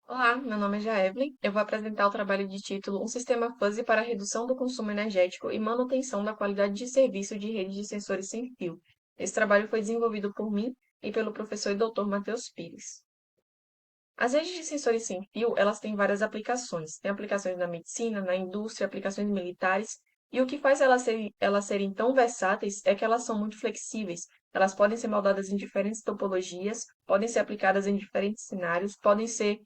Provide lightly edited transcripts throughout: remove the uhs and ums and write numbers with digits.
Olá, meu nome é Jaevelyn. Eu vou apresentar o trabalho de título Um sistema fuzzy para redução do consumo energético e manutenção da qualidade de serviço de rede de sensores sem fio. Esse trabalho foi desenvolvido por mim e pelo professor e doutor Matheus Pires. As redes de sensores sem fio, elas têm várias aplicações. Tem aplicações na medicina, na indústria, aplicações militares, e o que faz elas serem tão versáteis é que elas são muito flexíveis. Elas podem ser moldadas em diferentes topologias, podem ser aplicadas em diferentes cenários, podem ser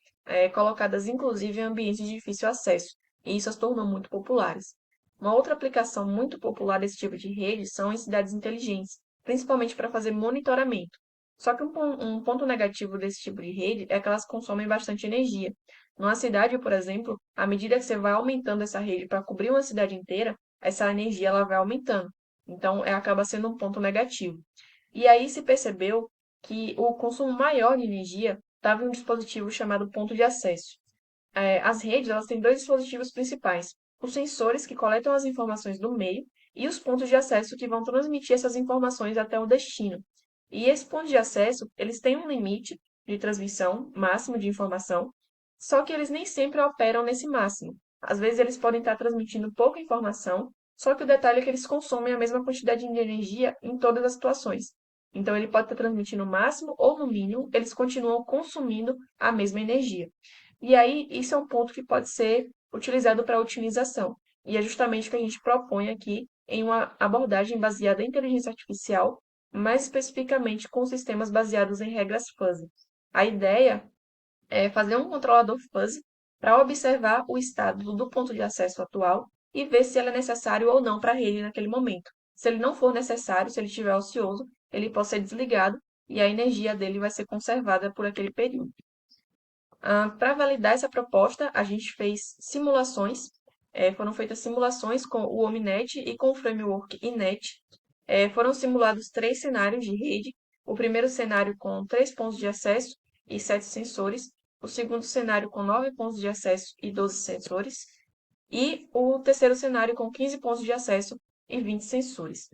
colocadas inclusive em ambientes de difícil acesso, e isso as tornou muito populares. Uma outra aplicação muito popular desse tipo de rede são em cidades inteligentes, principalmente para fazer monitoramento. Só que um ponto negativo desse tipo de rede é que elas consomem bastante energia. Numa cidade, por exemplo, à medida que você vai aumentando essa rede para cobrir uma cidade inteira, essa energia ela vai aumentando. Então, acaba sendo um ponto negativo. E aí se percebeu que o consumo maior de energia estava em um dispositivo chamado ponto de acesso. As redes elas têm dois dispositivos principais: os sensores que coletam as informações do meio e os pontos de acesso que vão transmitir essas informações até o destino. E esses pontos de acesso, eles têm um limite de transmissão máximo de informação, só que eles nem sempre operam nesse máximo. Às vezes eles podem estar transmitindo pouca informação, só que o detalhe é que eles consomem a mesma quantidade de energia em todas as situações. Então ele pode estar transmitindo o máximo ou no mínimo, eles continuam consumindo a mesma energia. E aí, isso é um ponto que pode ser utilizado para otimização. E é justamente o que a gente propõe aqui em uma abordagem baseada em inteligência artificial, mais especificamente com sistemas baseados em regras fuzzy. A ideia é fazer um controlador fuzzy para observar o estado do ponto de acesso atual e ver se ele é necessário ou não para a rede naquele momento. Se ele não for necessário, se ele estiver ocioso, ele pode ser desligado e a energia dele vai ser conservada por aquele período. Para validar essa proposta, a gente fez simulações, foram feitas simulações com o Omnet e com o framework Inet. Foram simulados três cenários de rede. O primeiro cenário com 3 pontos de acesso e 7 sensores. O segundo cenário com 9 pontos de acesso e 12 sensores. E o terceiro cenário com 15 pontos de acesso e 20 sensores.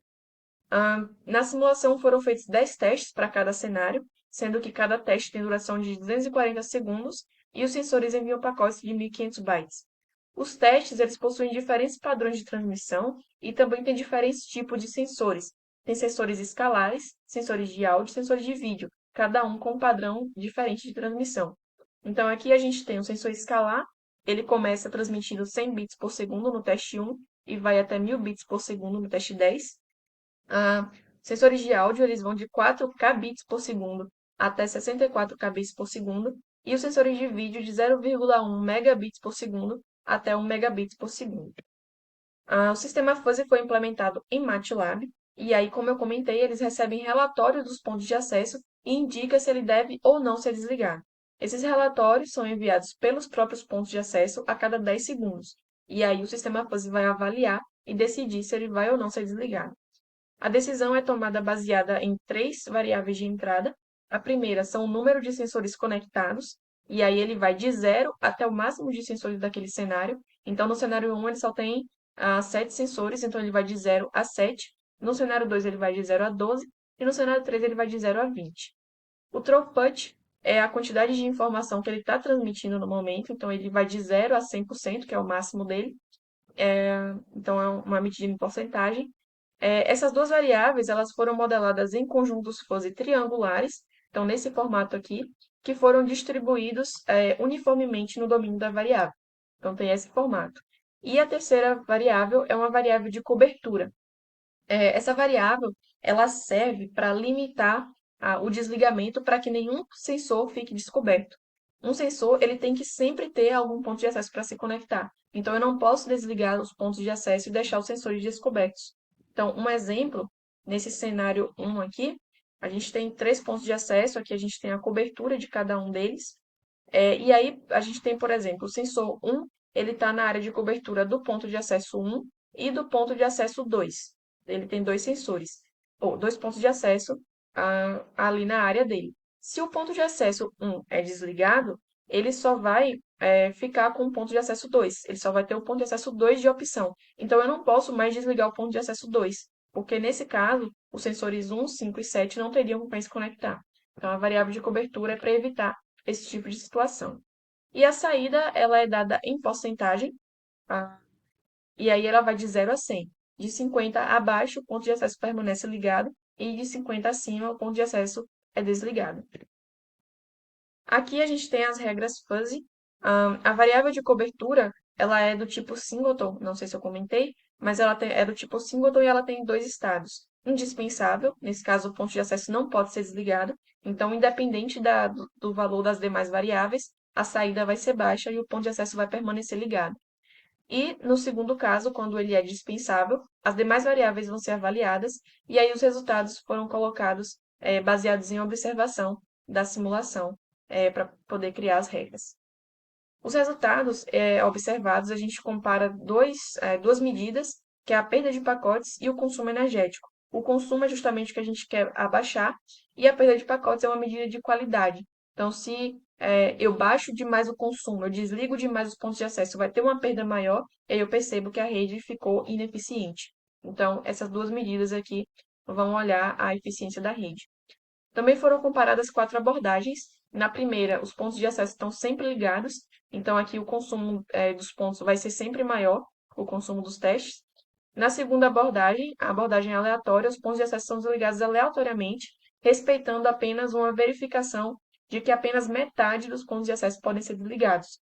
Na simulação foram feitos 10 testes para cada cenário, sendo que cada teste tem duração de 240 segundos e os sensores enviam pacotes de 1.500 bytes. Os testes eles possuem diferentes padrões de transmissão e também têm diferentes tipos de sensores. Tem sensores escalares, sensores de áudio e sensores de vídeo, cada um com um padrão diferente de transmissão. Então aqui a gente tem o sensor escalar, ele começa transmitindo 100 bits por segundo no teste 1 e vai até 1.000 bits por segundo no teste 10. Sensores de áudio eles vão de 4 kbits por segundo até 64 kbits por segundo, e os sensores de vídeo de 0,1 megabits por segundo até 1 megabits por segundo. O sistema fuzzy foi implementado em MATLAB, e aí, como eu comentei, eles recebem relatórios dos pontos de acesso e indica se ele deve ou não ser desligado. Esses relatórios são enviados pelos próprios pontos de acesso a cada 10 segundos, e aí o sistema fuzzy vai avaliar e decidir se ele vai ou não ser desligado. A decisão é tomada baseada em três variáveis de entrada. A primeira são o número de sensores conectados, e aí ele vai de zero até o máximo de sensores daquele cenário. Então, no cenário 1, ele só tem 7 sensores, então ele vai de zero a 7. No cenário 2, ele vai de zero a 12. E no cenário 3, ele vai de zero a 20. O throughput é a quantidade de informação que ele está transmitindo no momento, então ele vai de zero a 100%, que é o máximo dele. Então, é uma medida em porcentagem. Essas duas variáveis elas foram modeladas em conjuntos fuzzy triangulares, então nesse formato aqui, que foram distribuídos uniformemente no domínio da variável. Então tem esse formato. E a terceira variável é uma variável de cobertura. Essa variável ela serve para limitar o desligamento para que nenhum sensor fique descoberto. Um sensor ele tem que sempre ter algum ponto de acesso para se conectar. Então eu não posso desligar os pontos de acesso e deixar os sensores descobertos. Então, um exemplo, nesse cenário 1 aqui, a gente tem 3 pontos de acesso, aqui a gente tem a cobertura de cada um deles. E aí a gente tem, por exemplo, o sensor 1, ele está na área de cobertura do ponto de acesso 1 e do ponto de acesso 2. Ele tem dois sensores, ou 2 pontos de acesso ali na área dele. Se o ponto de acesso 1 é desligado, ele só vai ficar com o ponto de acesso 2. Ele só vai ter o ponto de acesso 2 de opção. Então, eu não posso mais desligar o ponto de acesso 2, porque nesse caso, os sensores 1, 5 e 7 não teriam com quem se conectar. Então, a variável de cobertura é para evitar esse tipo de situação. E a saída, ela é dada em porcentagem, ah, e aí ela vai de 0 a 100. De 50 abaixo, o ponto de acesso permanece ligado, e de 50 acima, o ponto de acesso é desligado. Aqui a gente tem as regras fuzzy. A variável de cobertura, ela é do tipo singleton, não sei se eu comentei, mas é do tipo singleton e ela tem dois estados. Indispensável, nesse caso o ponto de acesso não pode ser desligado, então independente do valor das demais variáveis, a saída vai ser baixa e o ponto de acesso vai permanecer ligado. E, no segundo caso, quando ele é dispensável, as demais variáveis vão ser avaliadas e aí os resultados foram colocados baseados em observação da simulação para poder criar as regras. Os resultados observados, a gente compara duas medidas, que é a perda de pacotes e o consumo energético. O consumo é justamente o que a gente quer abaixar, e a perda de pacotes é uma medida de qualidade. Então, se eu baixo demais o consumo, eu desligo demais os pontos de acesso, vai ter uma perda maior, e aí eu percebo que a rede ficou ineficiente. Então, essas duas medidas aqui vão olhar a eficiência da rede. Também foram comparadas quatro abordagens. Na primeira, os pontos de acesso estão sempre ligados, então aqui o consumo dos pontos vai ser sempre maior, o consumo dos testes. Na segunda abordagem, a abordagem aleatória, os pontos de acesso são desligados aleatoriamente, respeitando apenas uma verificação de que apenas metade dos pontos de acesso podem ser desligados.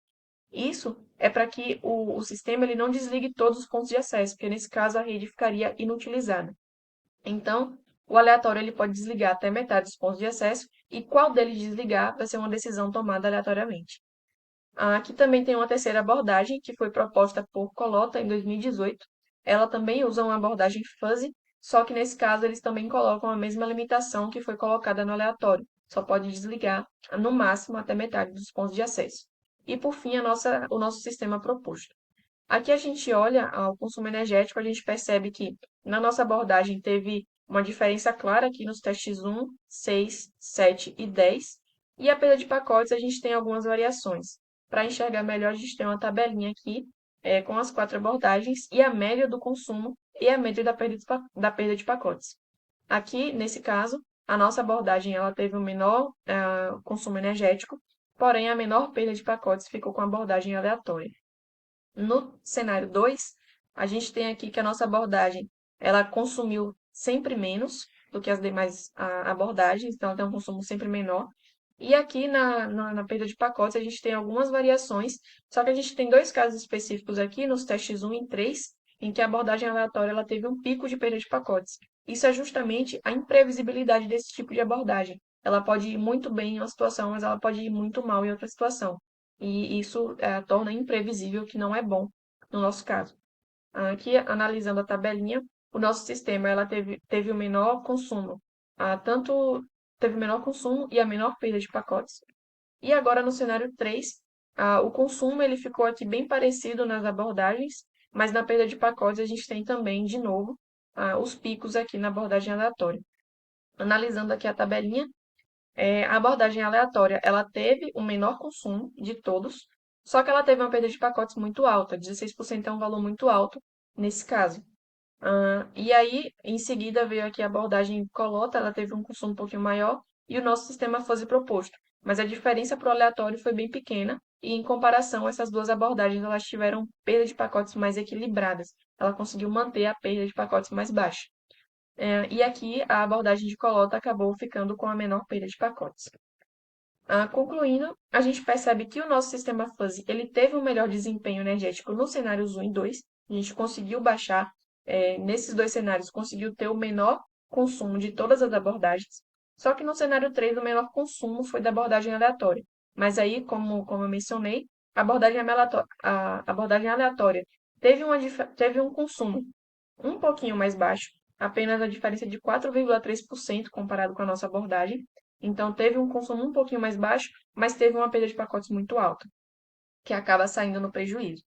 Isso é para que o sistema ele não desligue todos os pontos de acesso, porque nesse caso a rede ficaria inutilizada. Então, o aleatório ele pode desligar até metade dos pontos de acesso e qual deles desligar vai ser uma decisão tomada aleatoriamente. Aqui também tem uma terceira abordagem que foi proposta por Colota em 2018. Ela também usa uma abordagem fuzzy, só que nesse caso eles também colocam a mesma limitação que foi colocada no aleatório. Só pode desligar no máximo até metade dos pontos de acesso. E por fim, o nosso sistema proposto. Aqui a gente olha ao consumo energético, a gente percebe que na nossa abordagem teve uma diferença clara aqui nos testes 1, 6, 7 e 10. E a perda de pacotes a gente tem algumas variações. Para enxergar melhor, a gente tem uma tabelinha aqui com as quatro abordagens e a média do consumo e a média da perda de pacotes. Aqui, nesse caso, a nossa abordagem ela teve o menor consumo energético, porém a menor perda de pacotes ficou com a abordagem aleatória. No cenário 2, a gente tem aqui que a nossa abordagem, ela consumiu sempre menos do que as demais abordagens, então ela tem um consumo sempre menor. E aqui na perda de pacotes, a gente tem algumas variações, só que a gente tem dois casos específicos aqui, nos testes 1 e 3, em que a abordagem aleatória ela teve um pico de perda de pacotes. Isso é justamente a imprevisibilidade desse tipo de abordagem. Ela pode ir muito bem em uma situação, mas ela pode ir muito mal em outra situação. E isso torna imprevisível, que não é bom no nosso caso. Aqui, analisando a tabelinha, o nosso sistema ela teve o menor consumo, tanto teve o menor consumo e a menor perda de pacotes. E agora, no cenário 3, o consumo ele ficou aqui bem parecido nas abordagens, mas na perda de pacotes a gente tem também, de novo, os picos aqui na abordagem aleatória. Analisando aqui a tabelinha, a abordagem aleatória, ela teve o menor consumo de todos, só que ela teve uma perda de pacotes muito alta, 16% é um valor muito alto nesse caso. E aí, em seguida, veio aqui a abordagem Colota, ela teve um consumo um pouquinho maior, e o nosso sistema fuzzy proposto. Mas a diferença para o aleatório foi bem pequena, e em comparação, essas duas abordagens, elas tiveram perda de pacotes mais equilibradas. Ela conseguiu manter a perda de pacotes mais baixa. E aqui, a abordagem de Colota acabou ficando com a menor perda de pacotes. Concluindo, a gente percebe que o nosso sistema fuzzy ele teve um melhor desempenho energético no cenários 1 e 2. A gente conseguiu baixar, nesses dois cenários, conseguiu ter o menor consumo de todas as abordagens. Só que no cenário 3, o menor consumo foi da abordagem aleatória. Mas aí, como eu mencionei, a abordagem aleatória teve um consumo um pouquinho mais baixo, apenas a diferença de 4,3% comparado com a nossa abordagem. Então, teve um consumo um pouquinho mais baixo, mas teve uma perda de pacotes muito alta, que acaba saindo no prejuízo.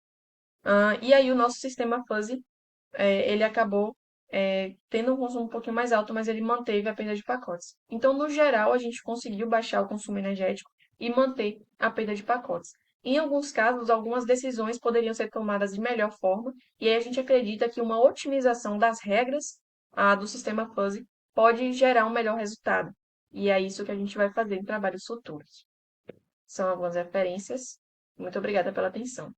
E aí, o nosso sistema fuzzy, ele acabou tendo um consumo um pouquinho mais alto, mas ele manteve a perda de pacotes. Então, no geral, a gente conseguiu baixar o consumo energético e manter a perda de pacotes. Em alguns casos, algumas decisões poderiam ser tomadas de melhor forma, e aí a gente acredita que uma otimização das regras do sistema fuzzy pode gerar um melhor resultado. E é isso que a gente vai fazer em trabalhos futuros. São algumas referências. Muito obrigada pela atenção.